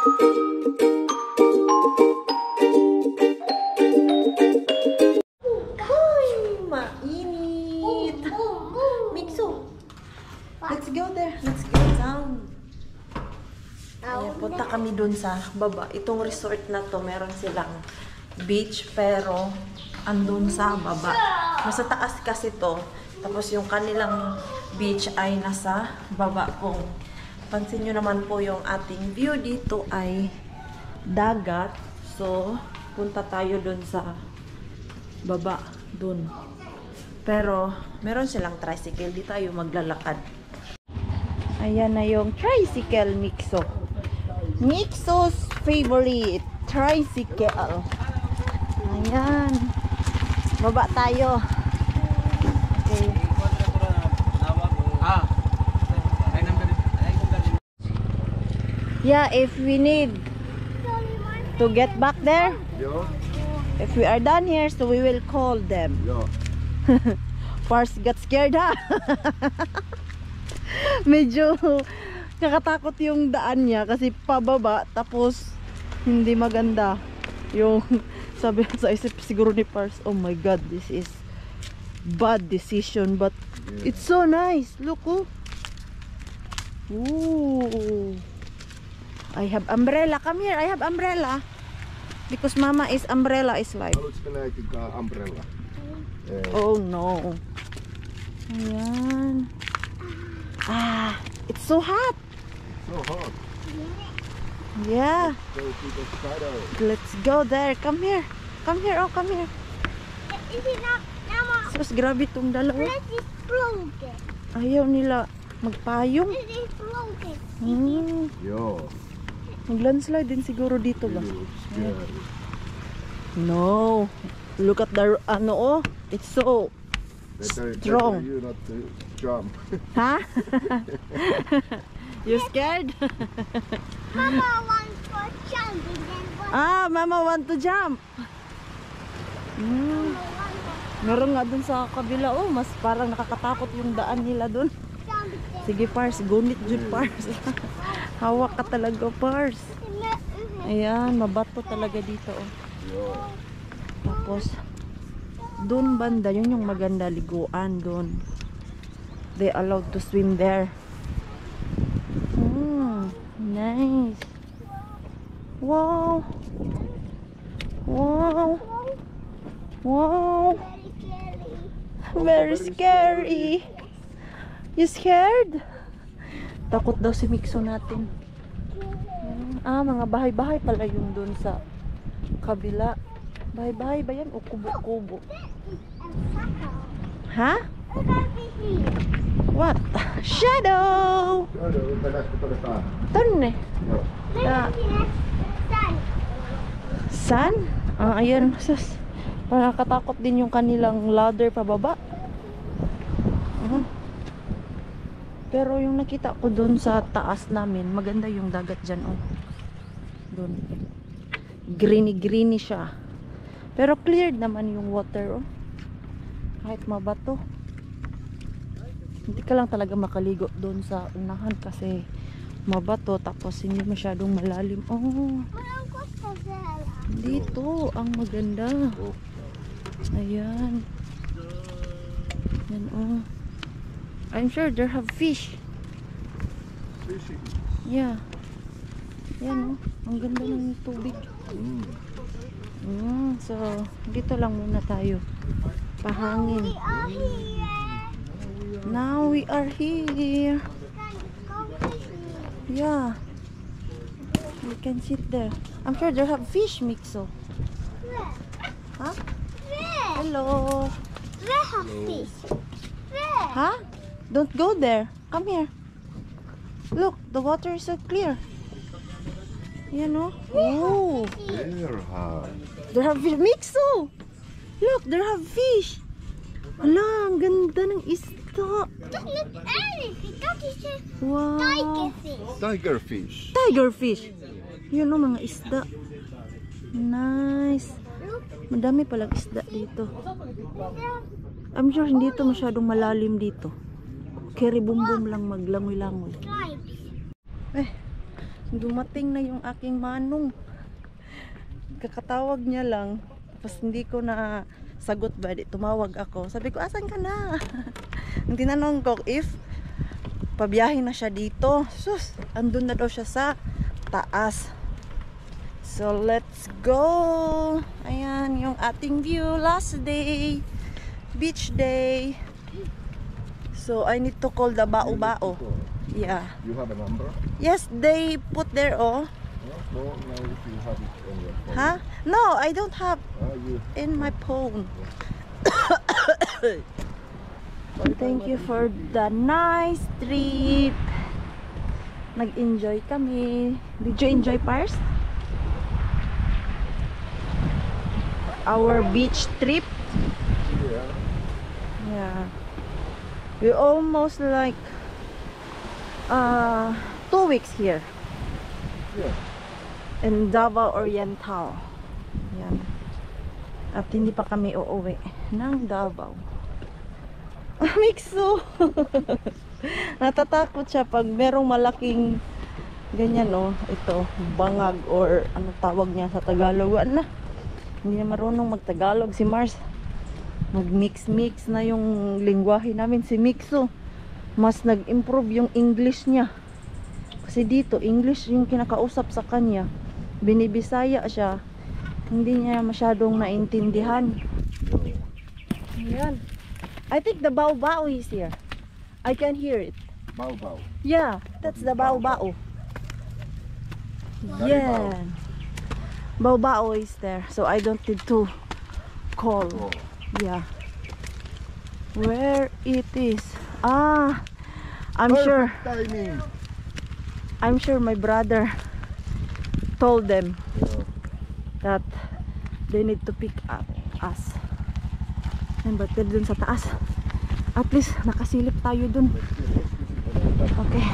Mainit. Mikso. Let's go there. Let's go down. Ayan, punta kami dun sa baba. Itong resort na to, meron silang beach pero andun sa baba. Nasa taas kasi to. Tapos yung kanilang beach ay nasa baba po. Pansin nyo naman po yung ating view dito ay dagat. So, punta tayo dun sa baba. Dun. Pero, meron silang tricycle. Di tayo maglalakad. Ayan na yung tricycle, Mikso. Mikso's favorite tricycle. Ayan. Baba tayo. Okay. Yeah, if we need to get back there, if we are done here, so we will call them. Pars got scared, ha? Medyo nakakatakot yung daan niya kasi pababa, tapos hindi maganda yung sabi sa isip siguro ni Pars, oh my god, this is bad decision, but it's so nice. Look, oh. Ooh. I have umbrella. Come here, I have umbrella. Because mama is umbrella is life. Umbrella. Oh no. Ayan. Ah, it's so hot. So hot. Yeah. Go to the shadow. Let's go there. Come here. Come here. Oh, come here. Is it not? Mama, Sus, grabe tong dalawa. this is broken. Ayaw nila magpayong. This is broken. Yo. Mag-landslide din siguro dito ba? You scary. No. Look at the ano, oh. It's so strong. Better you not to jump. Ha? You scared? Mama wants for jumping and what? Ah, mama want to jump. Meron nga dun sa kabila, oh, mas parang nakakatakot yung daan nila dun. Sige, Pars, gunit jud, Pars. Hawak ka talaga, Pars. Ayan, mabato talaga dito, oh. Tapos dun banda, yun yung maganda liguan dun. They allowed to swim there. Nice. Wow. Wow. Wow. Very scary. You scared? Takot daw si Mikso natin. Ah, mga bahay-bahay pala yung dun sa kabila. Bahay-bahay ba yan o kubo-kubo? Ha? What? Shadow! Tun eh. Sun? Ah, ayan. Sus. Parang katakot din yung kanilang ladder pababa. Pero yung nakita ko dun sa taas namin, maganda yung dagat dyan, oh. Dun. Greeny-greeny siya. Pero cleared naman yung water, oh. Kahit mabato. Hindi ka lang talaga makaligo dun sa unahan kasi mabato, tapos hindi masyadong malalim. Oh. Dito ang maganda. Ayan. Yan, oh. I'm sure there have fish. Fishing. Yeah. Yan, oh. Ang ganda ng tubig. So, dito lang muna tayo. Pahangin. Now we are here. Yeah. We can sit there. I'm sure there have fish, Mikso. Huh? Hello. Where have fish? Where? Huh? Don't go there. Come here. Look, the water is so clear. You know? Oh, there have fish. Mikso! Look, there have fish. Ala, ang ganda ng isda. That's not anything. That is a Wow. tiger fish. Tiger fish. Tiger fish. Yun, oh, mga isda. Nice. Madami palang isda dito. I'm sure hindi ito masyadong malalim dito. Keri bumbum lang maglangoy-langoy. Stripes. Eh, Dumating na yung aking manong. Kakatawag niya lang. Tapos hindi ko na sagot ba. Tumawag ako. Sabi ko, asan ka na? Ang tinanong ko if pabiyahin na siya dito. Sus, andun na daw siya sa taas. So let's go. Ayan yung ating view. Last day. Beach day. So I need to call the bao-bao. Yeah. You have a number? Yes, they put there, oh. No, no, if you have it on your phone. Huh? No, I don't have You. in my phone. Thank you for the nice trip. Nag-enjoy kami. Did you enjoy, Pars? Our beach trip? Yeah. Yeah. We almost like 2 weeks here. Yeah. In Davao Oriental. Yan. At hindi pa kami uuwi ng Davao. Mikso! Natatakot siya pag merong malaking ganyan, oh. Ito, bangag or ano tawag niya sa Tagalog. Wala na. Hindi na marunong mag-Tagalog si Mars. Mag-mix-mix na yung lingwahe namin si Mikso. Mas nag-improve yung English niya. Kasi dito, English yung kinakausap sa kanya. Binibisaya siya. Hindi niya masyadong naintindihan. Ayan. I think the bao-bao is here. I can hear it. Bao bao. Yeah, that's the bao-bao. Yeah. Bao-bao is there. So I don't need to call. Oh. Yeah. Where it is? Ah, I'm sure. Timing. I'm sure my brother told them Yeah. that they need to pick up us. And but they're dun sa taas. At least nakasilip tayo dun. Okay.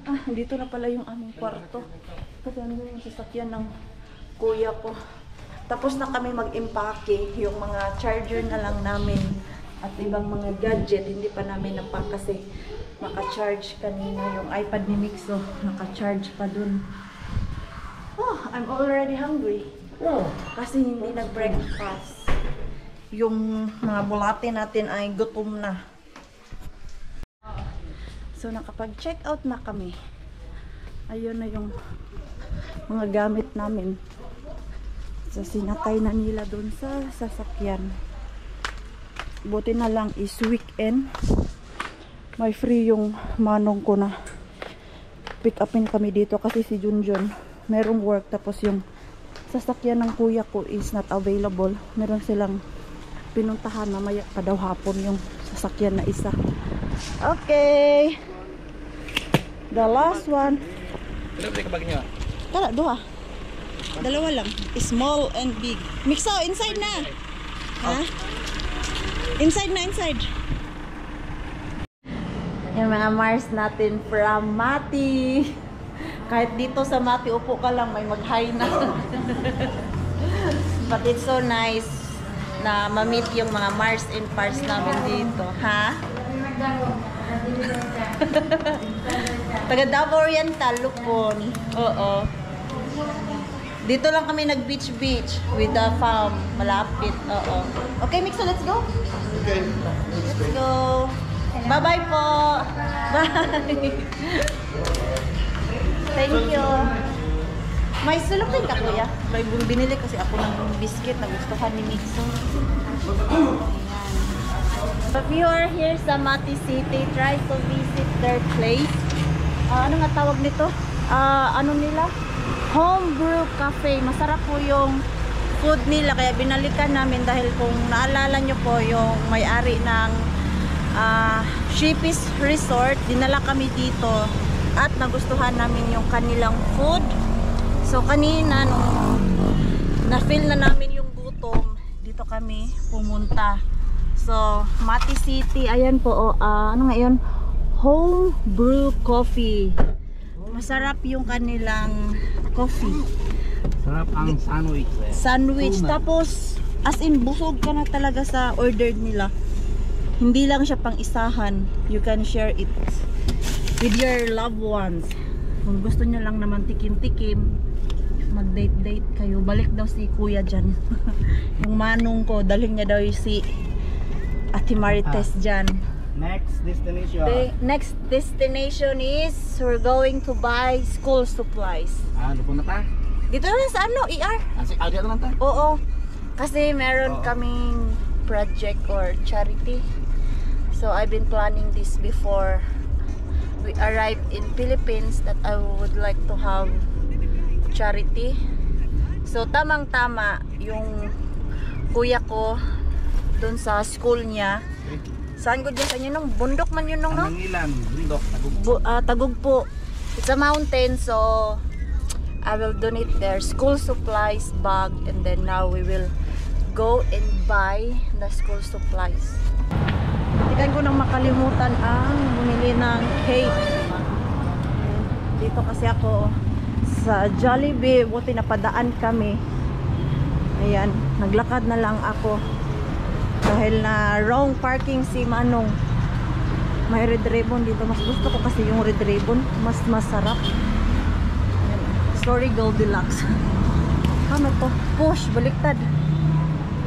Ah, dito na pala yung aming kwarto. Kasi ano yung sasakyan ng kuya ko. Tapos na kami mag-impake. Yung mga charger na lang namin at ibang mga gadget. Hindi pa namin napak kasi naka-charge kanina. Yung iPad ni Mikso naka-charge pa dun. Oh, I'm already hungry. Oh, kasi hindi nag-breakfast. Yung mga bulate natin ay gutom na. So nakapag-check out na kami. Ayun na yung mga gamit namin. So sinakay na nila doon sa sasakyan. Buti na lang is weekend. May free yung manong ko na pick upin kami dito kasi si Junjun merong work, tapos yung sasakyan ng kuya ko is not available. Meron silang pinuntahan, mamaya pa daw hapon yung sasakyan na isa. Okay, the last one. Tara, duha. Dalawa lang. Small and big. Mikso, inside na. Ha? Inside na, inside. Yung mga Mars natin from Mati. Kahit dito sa Mati, upo ka lang, may mag-hi na. But it's so nice na ma-meet yung mga Mars and Pars namin dito. Ha? Taga Davao Oriental, Lupon. Oo. Dito lang kami nag-beach with the farm. Malapit. Oo. Okay, Mikso, let's go. Okay. Let's go. Bye-bye po. Bye. Thank you. May sulupin ka, kuya. May binili kasi ako ng biscuit na gustuhan ni Mikso. Ayan. If you are here sa Mati City, try to visit their place. Ano nga tawag nito? Ano nila? Homebrew Cafe. Masarap po yung food nila. Kaya binalikan namin dahil kung naalala nyo po yung may-ari ng Shipis Resort, dinala kami dito at nagustuhan namin yung kanilang food. So kanina nung na-feel na namin yung gutom, dito kami pumunta. So Mati City, ayan po, ano nga yun? Homebrew Coffee. Masarap yung kanilang coffee. Sarap ang sandwich. Sandwich. Tapos as in busog ka na talaga sa order nila. Hindi lang siya pang isahan. You can share it with your loved ones. Kung gusto nyo lang naman tikim-tikim, mag-date-date kayo. Balik daw si kuya dyan. Yung manong ko, dalhin niya daw yung si Ate Marites dyan. Next destination. The next destination is we're going to buy school supplies. Ano po na ta? Dito lang sa ano, ER. Dito lang ta? Oo. Kasi meron Oo. kaming project or charity. So I've been planning this before we arrived in Philippines that I would like to have charity. So tamang-tama yung kuya ko doon sa school niya. Saan ko dyan sa inyo nung? Bundok man yun nung no? Mangilan, bundok, Tagugpo. It's a mountain, so I will donate their school supplies bag, and then now we will go and buy the school supplies. Tikan ko nang makalimutan ang bumili ng cake. Dito kasi ako sa Jollibee, buti napadaan kami. Ayan, naglakad na lang ako. Dahil na wrong parking si Manong. May red ribbon dito. Mas gusto ko kasi yung red ribbon. Mas masarap. Ayan. Sorry, Goldilocks. Ano to? Push, baliktad.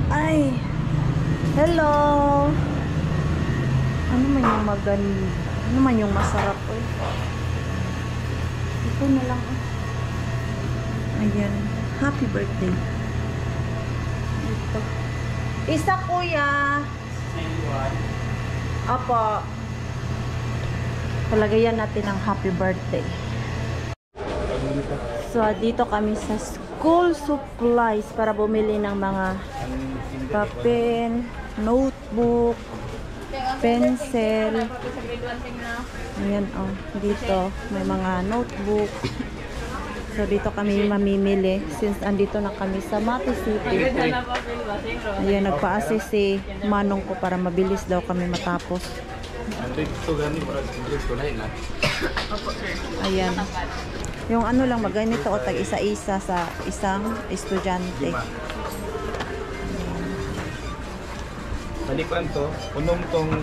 Ay. Hello. Ano man yung maganda? Ano man yung masarap? Oy. Ito na lang. Ayan. Happy birthday. Ito. Isa kuya. Apa. Palagayan natin ang happy birthday. So dito kami sa school supplies para bumili ng mga papel, notebook, pencil. Ayan oh, dito may mga notebook. So dito kami mamimili since andito na kami sa Mati City. Ayan, nagpa-assist si Manong ko para mabilis daw kami matapos. Ayan. Yung ano lang, maganito o tag isa-isa sa isang estudyante. Talikuan to, unong tong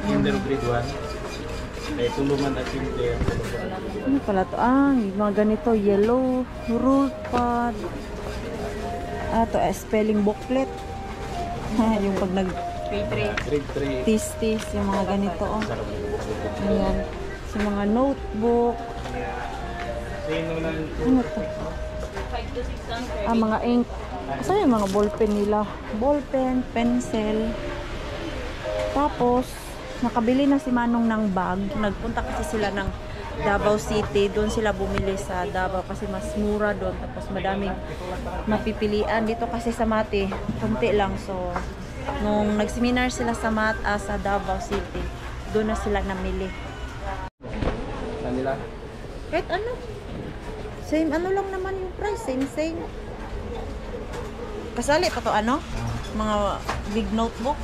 kinder grade 1. Ay tuluman at kinder. Ano pala to? Ah, yung mga ganito, yellow, rule pad. Ah, to spelling booklet. Yung pag nag Grade 3. tis yung mga ganito oh. Ayan. Yung mga notebook. Ano to? Ah, mga ink. Saan yung mga ballpen nila? Ballpen, pencil. Tapos, nakabili na si Manong ng bag. Nagpunta kasi sila ng Davao City. Doon sila bumili sa Davao kasi mas mura doon. Tapos madaming mapipilian. Dito kasi sa Mati, konti lang. So, nung nag-seminar sila sa sa Davao City, doon na sila namili. Kanila? Kahit ano. Same ano lang naman yung price. Same. Kasali pa to ano? Mga big notebook.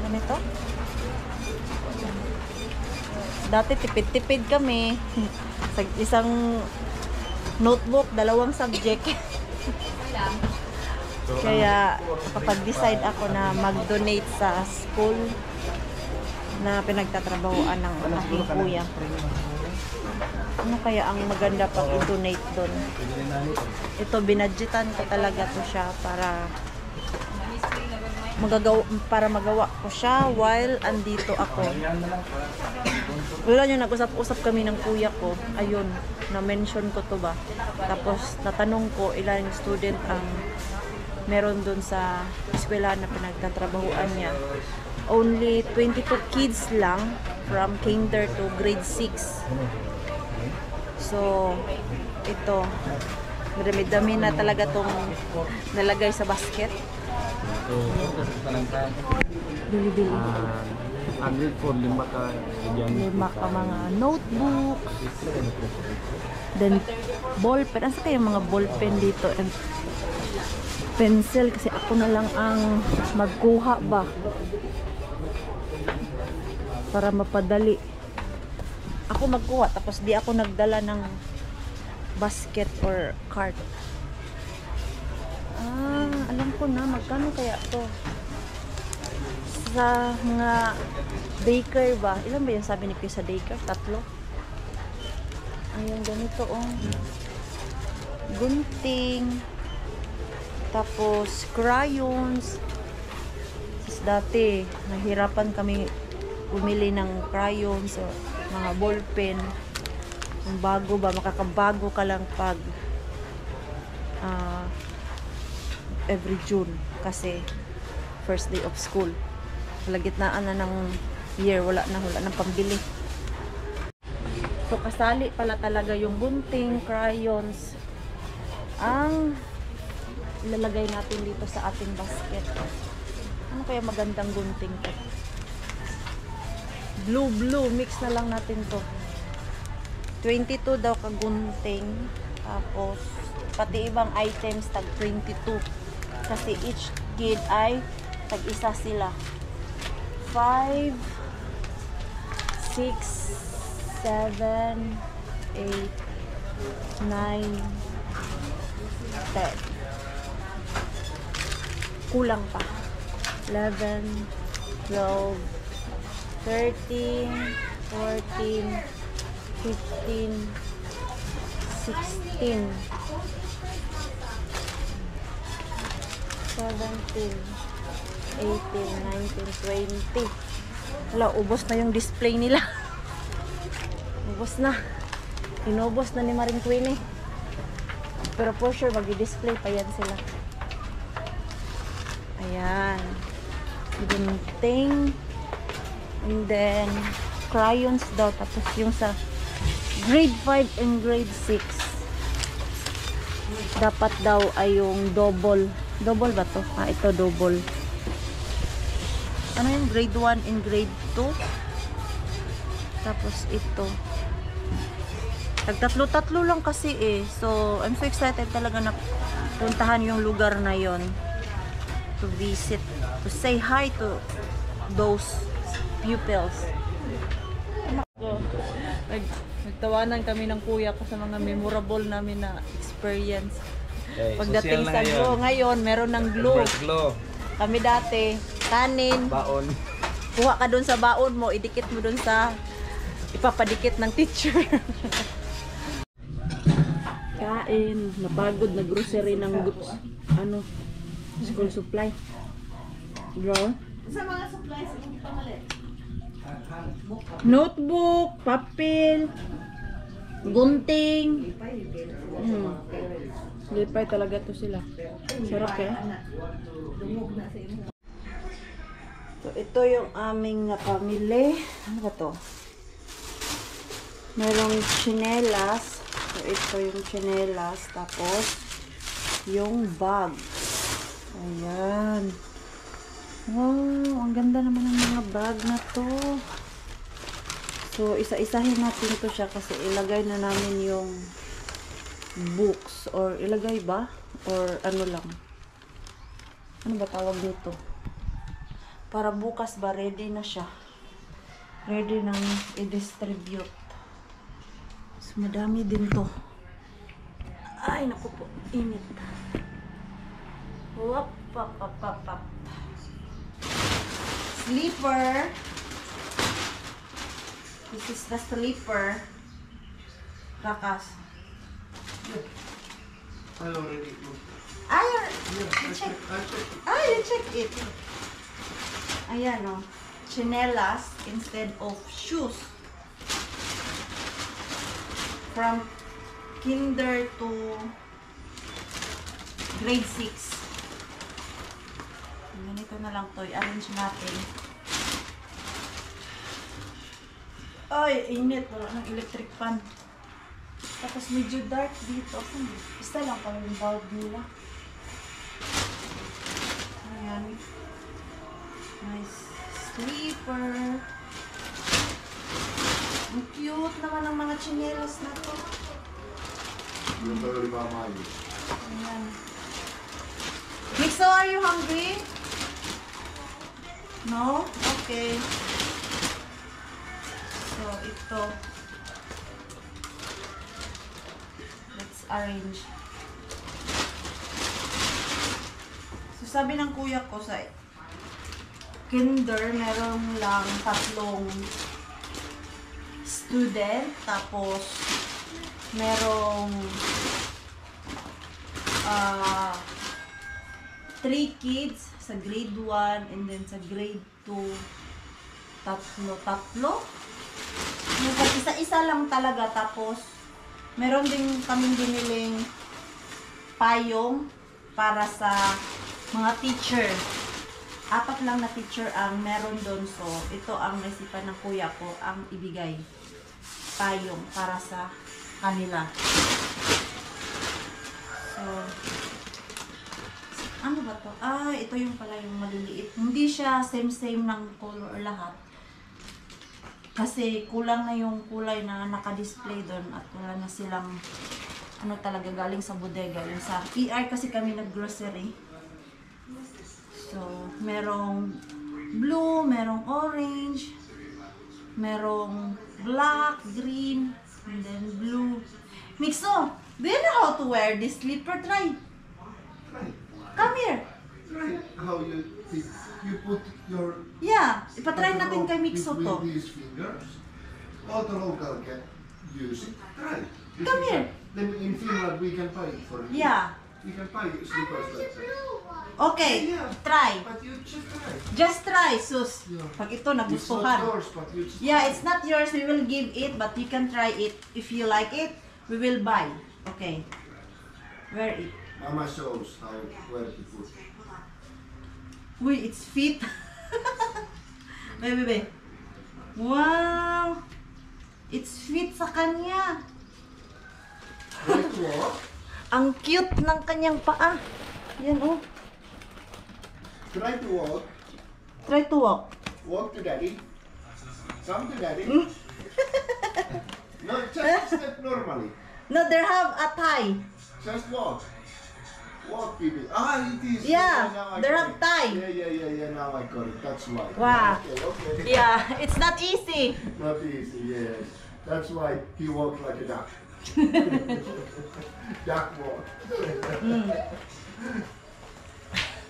Ganito. Dati tipid-tipid kami. Sa isang notebook, 2 subject. Kaya kapag-decide ako na mag-donate sa school na pinagtatrabahoan ng aking kuya. Ano kaya ang maganda pang i-donate doon? Ito, binadgetan ko talaga to siya para magawa ko siya while andito ako. Wala nyo, nag-usap-usap kami ng kuya ko. Ayun, na-mention ko to ba. Tapos, natanong ko ilang student ang meron dun sa eskwela na pinagtatrabahuan niya. Only 22 kids lang from kinder to grade 6. So, ito, madami-dami na talaga tong nalagay sa basket. Bili-bili. Ang grade 4, 5 ka. 5 ka mga notebook. Then, ballpen. Asa kayo mga ballpen dito? And pencil. Kasi ako na lang ang magkuha ba. Para mapadali. Ako magkuha. Tapos di ako nagdala ng basket or cart. Ah, alam ko na. Magkano kaya to? Sa mga daycare ba? Ilan ba yung sabi ni Kuya sa daycare? 3? Ayan, ganito oh. Gunting. Tapos, crayons. Tapos dati, nahirapan kami bumili ng crayons o mga ballpen. Kung bago ba, makakabago ka lang pag every June. Kasi, first day of school. Kalagitnaan na ng year, wala nang pambili. So, kasali pala talaga yung gunting, crayons, ang ilalagay natin dito sa ating basket. Ano kaya magandang gunting to? Blue, mix na lang natin to. 22 daw ka gunting. Tapos, pati ibang items, tag 22. Kasi each kid ay tag isa sila. 5, 6, 7, 8, 9, 10. Kulang pa. 11, 12, 13, 14, 15, 16, 17, 18, 19, 20. Wala, ubos na yung display nila. Ubos na. Inubos na ni Maring Queenie. Pero for sure, mag-display pa yan sila. Ayan. Gunting. And then, crayons daw. Tapos yung sa grade 5 and grade 6. Dapat daw ay yung double. Double ba to? Ah, ito double. Ano yung grade 1 and grade 2? Tapos ito. Tagtatlo-tatlo lang kasi eh. So, I'm so excited talaga na puntahan yung lugar na yon, to visit, to say hi to those pupils. Nagtawanan kami ng kuya ko sa mga memorable namin na experience. Okay, Pagdating sa glue, ngayon meron ng glue. Glue. Kami dati, kanin. Baon. Kuha ka dun sa baon mo, idikit mo dun sa ipapadikit ng teacher. Kain, napagod na grocery ng ano, school supply. Bro. Sa mga supplies, anong pamalit? Notebook, papel, gunting. Lipay talaga to sila. Sarap eh. So, ito yung aming napamili. Ano ba to? Merong chinelas. So, ito yung chinelas. Tapos, yung bag. Ayan. Wow, ang ganda naman ng mga bag na to. So, isa-isahin natin to siya kasi ilagay na namin yung books. Or ilagay ba? Or ano lang. Ano ba tawag nito? Para bukas ba, ready na siya. Ready nang i-distribute. So, madami din to. Ay, naku po. Init. Wop, pop, pop, pop, pop. Sleeper. This is the sleeper. Kakas. Hello, ready. You check. You check it. Ayan o. Chinelas instead of shoes. From kinder to grade 6. Ganito na lang to. I-arrange natin. Ay, init. Wala ng electric fan. Tapos medyo dark dito. Isa lang pala yung bulb nila. Ayan. Nice sleeper. Ang cute naman ng mga chinelas na to. Ayan. Mixo, are you hungry? No? Okay. So, ito. Let's arrange. So, sabi ng kuya ko sa kinder, meron lang 3 student. Tapos, merong 3 kids sa grade 1 and then sa grade 2 tatlo. Yung isa-isa lang talaga, tapos meron din kaming biniling payong para sa mga teacher. 4 lang na teacher ang meron doon. So, ito ang naisipan ng kuya ko ang ibigay. Payong para sa kanila. So, ano ba to? Ito yung pala yung maliliit. Hindi siya same-same ng color lahat. Kasi kulang na yung kulay na naka-display doon at wala na silang ano talaga galing sa bodega. Yung sa ER kasi kami nag-grocery. So, merong blue, merong orange, merong black, green, and then blue. Mixo, do you know how to wear this slipper? Try. Come here. Right. How you put your Yeah, ipatry natin kay Mixo to. between these fingers. All the local can use it. Try. Come here. Then in Finland we can buy it for you. Yeah. We can buy slippers like that. Okay, Yeah. try. But you just try. Just try, sus. Yeah. Pag ito It's not nagustuhan. yours, but you just Yeah, it's not yours. We will give it, but you can try it. If you like it, we will buy. Okay. Wear it. Mama shows where to put. Uy, it's fit. Bebe. Wow. It's fit sa kanya. Try to walk. Ang cute ng kanyang paa. Yan oh. Try to walk. Try to walk. Walk to daddy. Come to daddy. Mm. No, just step normally. No, there have a tie. Just walk. Walk, baby. It is. Yeah, now I there got have it. tie. Yeah. Now I got it. That's why. Wow. Okay. Yeah, it's not easy. Not easy, yes. That's why he walked like a duck. Duck walk.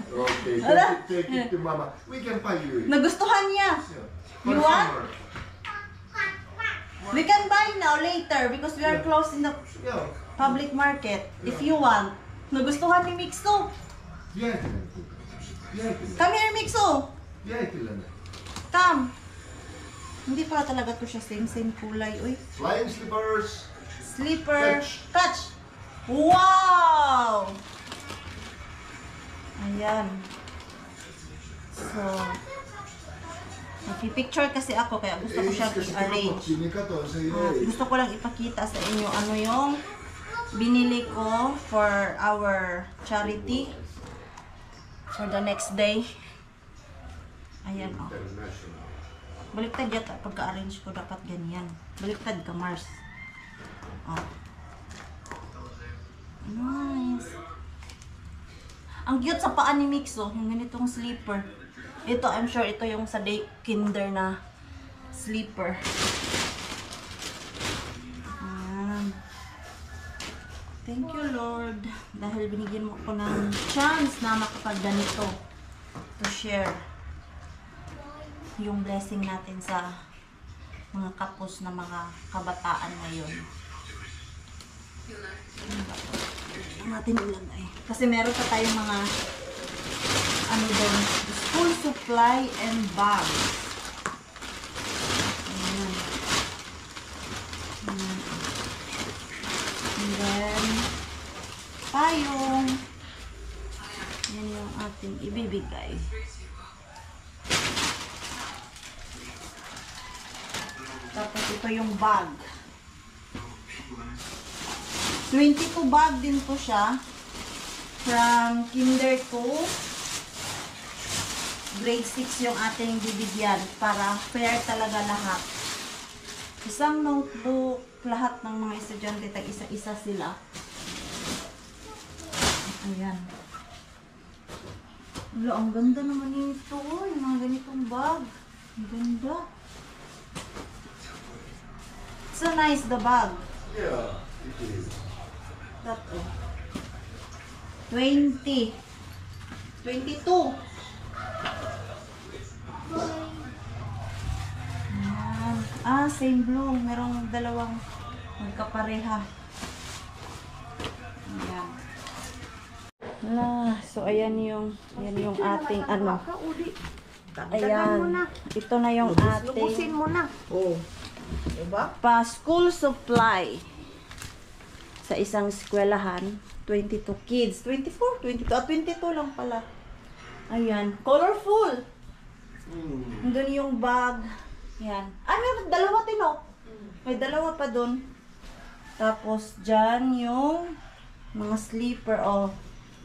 Okay, take it to mama. We can buy you it. Nagustuhan niya. Yeah. You For want? summer. We can buy now later because we are close in the Yeah. public market. If you want. Nagustuhan ni Mixo. Jäkelen. Come here, Mixo. Jäkelen. Come. Hindi pala talaga to siya same kulay. Uy. Flying slippers. Slipper. Catch. Catch. Wow! Ayan. So, nagpipicture kasi ako kaya gusto ko siyang i-arrange. Sini kato sa Gusto ko lang ipakita sa inyo ano yung binili ko for our charity for the next day. Ayan o. Baliktad yata pagka-arrange ko dapat ganyan. Baliktad ka, Mars. Oh. Nice. Ang cute sa paa ni Mixo, yung ganitong slipper. Ito, I'm sure ito yung sa day kinder na slipper. Ayan. Thank you, Lord. Dahil binigyan mo ko ng chance na makapagganito to share yung blessing natin sa mga kapos na mga kabataan ngayon. Natin ilagay. Kasi meron pa tayong mga ano doon, school supply and bags. Ayan. Ayan. And then payong. Yan yung ating ibibigay. Tapos ito yung bag. 22 bag din po siya. From kinder to grade 6 yung ating bibigyan para fair talaga lahat. Isang notebook, lahat ng mga estudyante, tag isa-isa sila. Ayan. Wala, ang ganda naman nito. Yung mga ganitong bag. Ang ganda. So nice the bag. Yeah, it is. That, 20. 22. Ayan. Same blue. Merong dalawang magkapareha. So ayan yung ating ano. Ayan. Ito na yung ating mo na. Oh. Diba? pa school supply. Sa isang eskwelahan, 22 kids. 24, 22. 22 lang pala. Ayan. Colorful. Doon yung bag. Yan. May dalawa tino. May dalawa pa doon. Tapos, dyan yung mga slipper. Oh.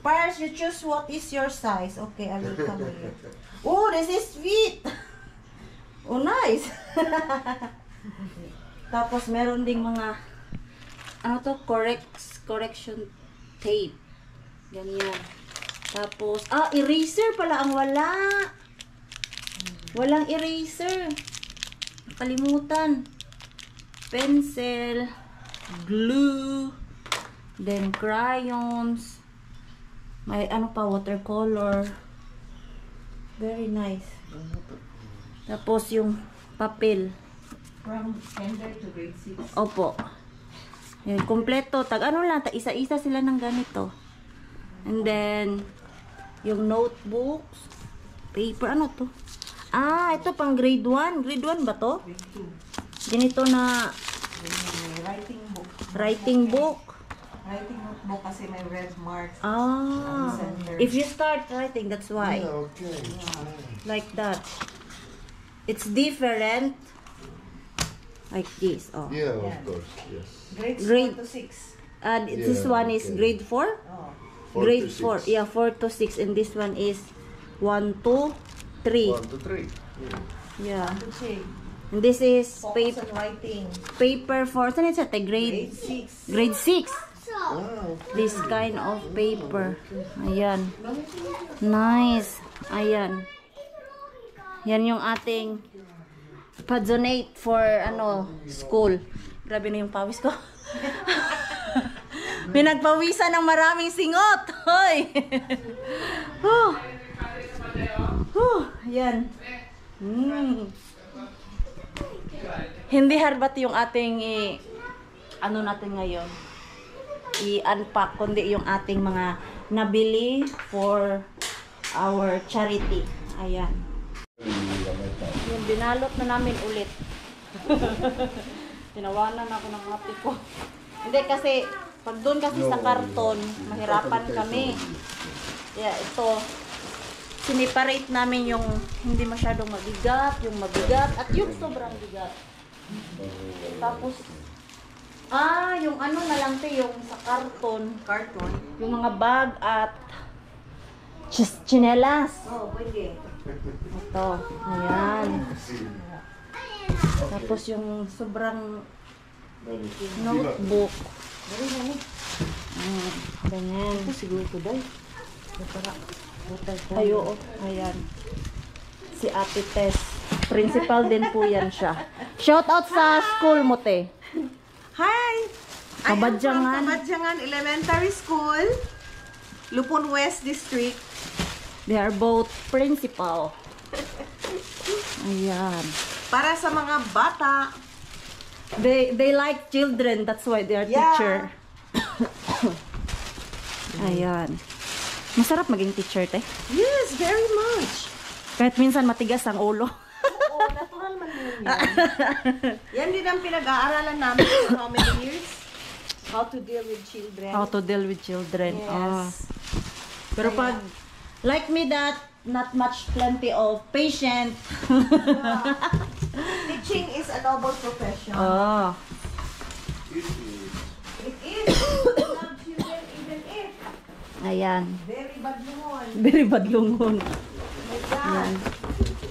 Pars, you choose what is your size. Okay, I will come with you. Oh, this is sweet. Oh, nice. Tapos, meron ding mga ano to? Correction tape. Ganyan. Tapos, eraser pala ang wala. Walang eraser. Nakalimutan. Pencil, glue, then crayons. May ano pa, watercolor. Very nice. Tapos yung papel. From kinder to grade 6. Opo. Yan, kompleto. Ano lang, isa-isa sila ng ganito. And then, yung notebooks, paper, ano to? Ito pang grade 1. Grade 1 ba to? Ganito na Writing book. writing book. Writing notebook kasi may red marks. If you start writing, that's why. Yeah, okay. Like that. It's different. Like this. Oh. Yeah, of course. Yes. Grades Grade- 4 to 6. This Yeah, one is okay. grade 4? Oh. Grade 4. Yeah, 4 to 6. And this one is 1 to 3. 1 to 3. Yeah. To say, And this is focus on writing. paper for, saan ito? Grade 6. Grade 6. Wow. This kind of paper. Ayan. Nice. Ayan. Yan yung ating pa-donate for school. Grabe na yung pawis ko. Pinagpawisan ng maraming singot. Hoy. Yan. Hindi harbat yung ating natin ngayon. I-unpack, kundi yung ating mga nabili for our charity. Ayan. Yung binalot na namin ulit. Tinawanan ako ng ate ko. Hindi kasi, pag doon kasi sa karton, mahirapan kami. Kaya ito, siniparate namin yung hindi masyadong mabigat, yung mabigat, at yung sobrang bigat. Tapos, yung na lang to, yung sa karton, yung mga bag at chinelas. Oh, pwede. Ito, ayan. Tapos yung sobrang notebook. Ganyan. Ito siguro ito dahil. Ay, oo. Ayan. Si Ate Tess. Principal din po yan siya. Shout out sa school mo, te. Hi! Kabadyangan. I am from Kabadyangan Elementary School, Lupon West District. They are both principal. Ayan. Para sa mga bata. They like children. That's why they are teacher. Ayan. Masarap maging teacher, te. Yes, very much. Kahit minsan matigas ang ulo. Oo, natural man yun. Yan din ang pinag-aaralan namin for how many years? How to deal with children. How to deal with children. Yes. Pero pag, like me that, not much plenty of patient. Teaching is a noble profession. It is. Love children even if Ayan. very bad lungon. Very bad lungon. My God. Ayan.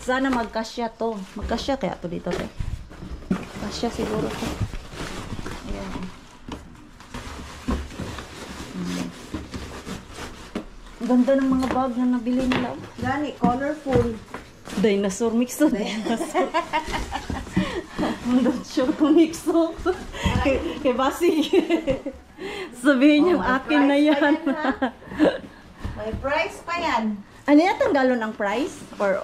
Sana magkasya to. Magkasya kaya to dito, te. Kasya siguro to. Ayan. Ang ganda ng mga bag na nabili nila. Gani, colorful. Dinosaur mixo. Dinosaur. Don't show to mixo. Kay Basi. Sabihin niyang akin na yan. May price pa yan. Ano yan? Tanggalon ang price? Or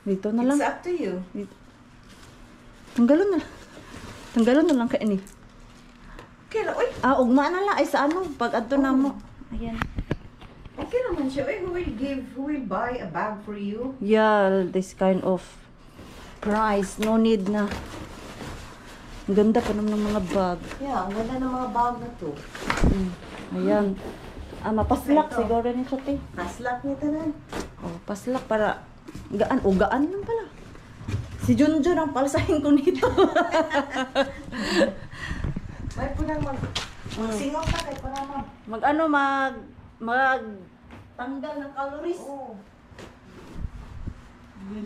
dito na lang? It's up to you. Tanggalon na lang. Tanggalon na lang kaya ni. Kaya, uy, Ugma na lang. Ay sa ano? Pag adto na mo. Ayan. Okay naman siya. Who will buy a bag for you? Yeah, this kind of price. No need na. Ang ganda pa naman ng mga bag. Yeah, ang ganda ng mga bag na to. Ayan. Mapaslak Ito. siguro ni Chote. Naslap niya tanan. Oh, paslak para gaan. O, gaan lang pala. Si Junjun ang palsahin ko nito. May po nang magsingaw ka kay para mag tanggal ng calories. Oo.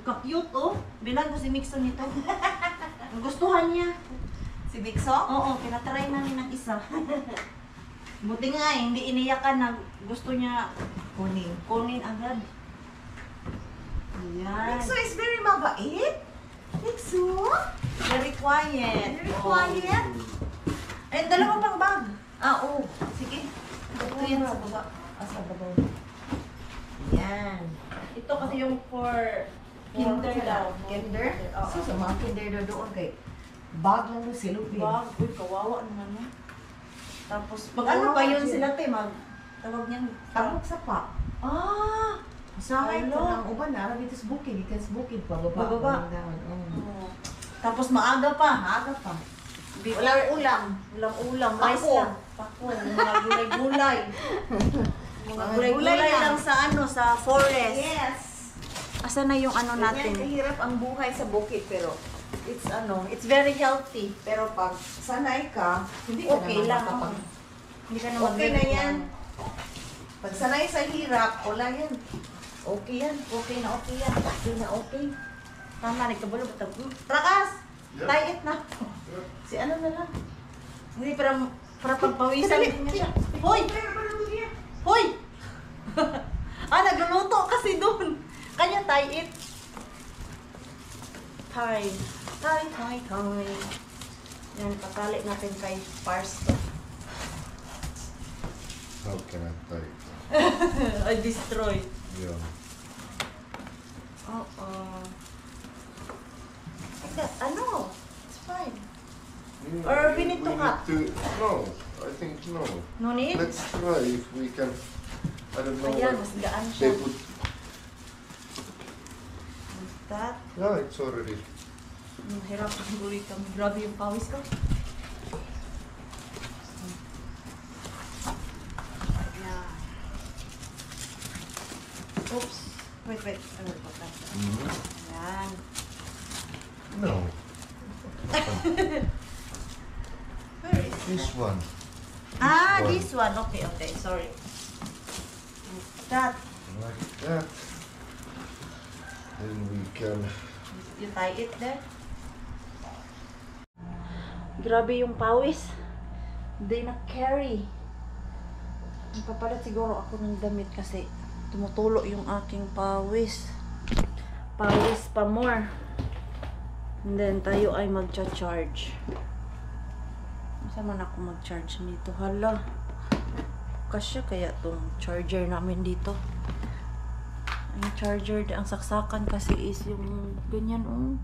Ka-cute, oh. Bilang ko si Mixon nito. Ang gustuhan niya. Si Bixo? Oo, pinatry namin ng isa. Buti nga eh, hindi iniyakan na gusto niya kunin agad. Ayan. Bixo is very mabait. Bixo? Very quiet. Very quiet. Eh, dalawa pang bag. Oo. Sige. Ito yan sa baba. Sa baba. Yan. Ito kasi yung for kinder daw. Kinder? Oo. So, sa mga kinder daw doon kay bag lang doon silupin. Bag. Uy, kawawa naman mo. Tapos, pag Kawawa ano pa yun yun. sila, te, tawag niyan. Tamok sa pa. Ah! Usahay ko Hello? ng uban na. Dito sa bukid. Dito sa bukid. Pababa. Bababa. Oo. Tapos maaga pa. Maaga pa. Walang Walang ulam. Walang ulam. Mais Pako. lang. Pako. Mga gulay-gulay. Mga Mga gulay-gulay gulay lang lang. sa sa forest. Yes. Asa na yung ano Natin. natin? Kahirap ang buhay sa bukid pero It's very healthy. pero pag sanay ka, hindi ka Okay naman lang. makapag- Hindi ka naman Okay na yan. Pag sanay sa hirap, wala yan. Okay yan. Okay na okay yan. Okay na okay. Tama, nagkabalo. Prakas! Yeah. Diet na. Si ano na lang. Hindi, para pagpawisan din niya siya. Hoy! Hoy! Nagluluto kasi doon. Kanya tie it. Tie. Yan, patali natin kay Pars to. How can I type? I destroy. Yeah. Ano? It's fine. Mm, Or we we need to cut? No, I think no. No need? Let's try if we can. I don't know. Ayan, Like, mas gaan they siya. put. That. Yeah, it's already. Hirap ang gulit kami. Grabe yung pawis ko. Yeah. Oops. Wait. Ano ba ito? Yan. No, Where is this one. this one. Okay. Sorry. That. Like that. Then we can. You tie it there. Grabe yung pawis. Hindi na carry. Magpapalit siguro ako ng damit kasi tumutulo yung aking pawis. Pawis pa more. And then tayo ay magcha-charge. Saan man ako mag-charge nito? Hala. Kasya kaya tong charger namin dito. Ang charger, ang saksakan kasi is yung ganyan, oh.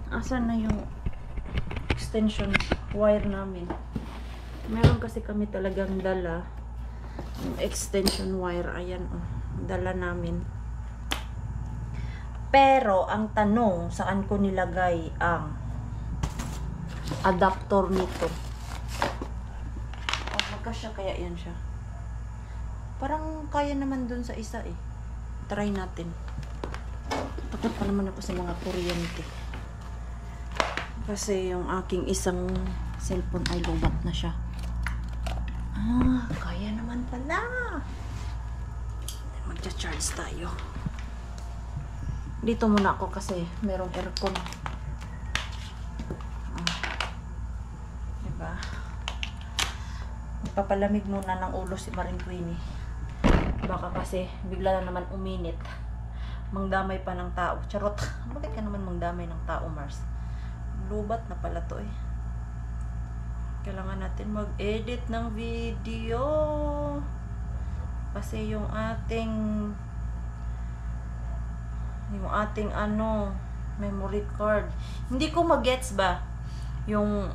Asan na yung extension wire namin? Meron kasi kami talagang dala yung extension wire. Ayan, oh. Dala namin. Pero, ang tanong, saan ko nilagay ang adapter nito? Magkasya kaya yan siya? Parang kaya naman dun sa isa eh. Try natin. Takot pa naman ako sa mga kuryente. Kasi yung aking isang cellphone ay lubat na siya. Kaya naman pala. Magcha-charge tayo. Dito muna ako kasi merong aircon. Diba? Papalamig muna ng ulo si Maring Queenie. Baka kasi bigla na naman uminit. Mangdamay pa ng tao. Charot. Bakit ka naman mangdamay ng tao, Mars? Lubat na pala to eh. Kailangan natin mag-edit ng video. Kasi yung ating memory card. Hindi ko magets ba yung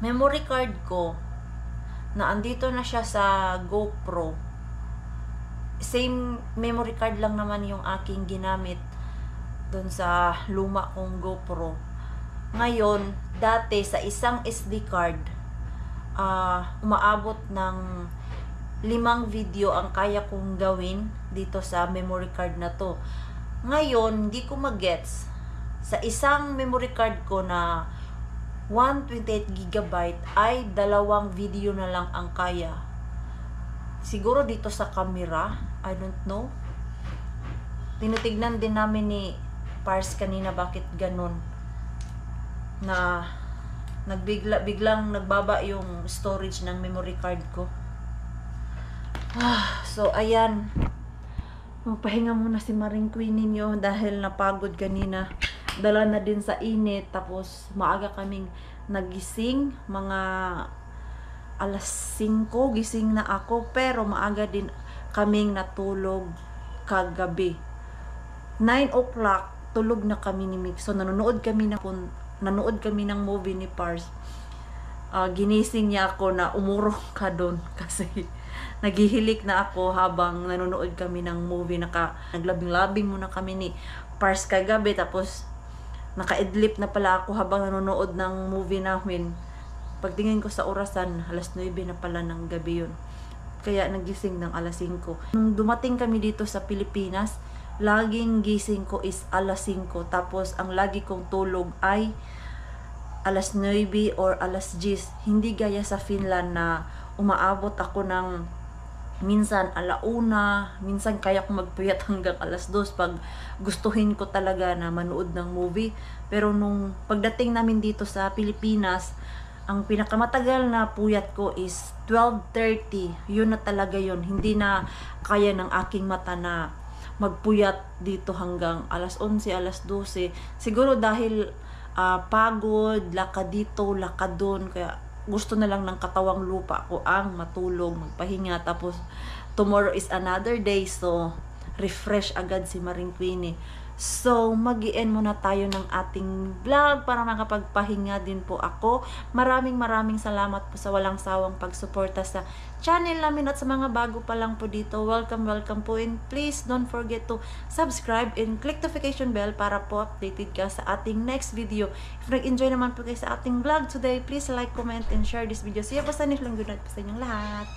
memory card ko na andito na siya sa GoPro. Same memory card lang naman yung aking ginamit doon sa luma kong GoPro. Ngayon, dati sa isang SD card, umaabot ng 5 video ang kaya kong gawin dito sa memory card na to. Ngayon, hindi ko magets. Sa isang memory card ko na 128 GB ay 2 video na lang ang kaya. Siguro dito sa camera, I don't know. Tinitignan din namin ni Pars kanina bakit ganun. Na biglang nagbaba yung storage ng memory card ko. So, ayan. Magpahinga muna si Maring Queen ninyo dahil napagod kanina. Dala na din sa init. Tapos, maaga kaming nagising. Mga alas 5 gising na ako. Pero maaga din kaming natulog kagabi. 9 o'clock, tulog na kami ni Mix. So, nanonood kami ng movie ni Pars. Ginising niya ako na umurong ka doon kasi naghihilik na ako habang nanonood kami ng movie. Naglabing-labing muna kami ni Pars kagabi, tapos naka-idlip na pala ako habang nanonood ng movie namin. Pagtingin ko sa orasan, alas 9 na pala ng gabi yun. Kaya nagising ng alas 5. Nung dumating kami dito sa Pilipinas, laging gising ko is alas 5. Tapos ang lagi kong tulog ay alas 9 or alas 10. Hindi gaya sa Finland na umaabot ako ng minsan alauna, minsan kaya ko magpuyat hanggang alas 2 pag gustuhin ko talaga na manood ng movie. Pero nung pagdating namin dito sa Pilipinas, ang pinakamatagal na puyat ko is 12:30. Yun na talaga yun. Hindi na kaya ng aking mata na magpuyat dito hanggang alas 11, alas 12. Siguro dahil pagod, lakad dito, lakad doon. Kaya gusto na lang ng katawang lupa ko ang matulog, magpahinga. Tapos tomorrow is another day. So, refresh agad si Maring Queenie. So, mag-i-end muna tayo ng ating vlog para makapagpahinga din po ako. Maraming salamat po sa walang sawang pagsuporta sa channel namin at sa mga bago pa lang po dito. Welcome po, and please don't forget to subscribe and click notification bell para po updated ka sa ating next video. If nag-enjoy naman po kayo sa ating vlog today, please like, comment, and share this video. See you po sa next lang. Good night po sa inyong lahat.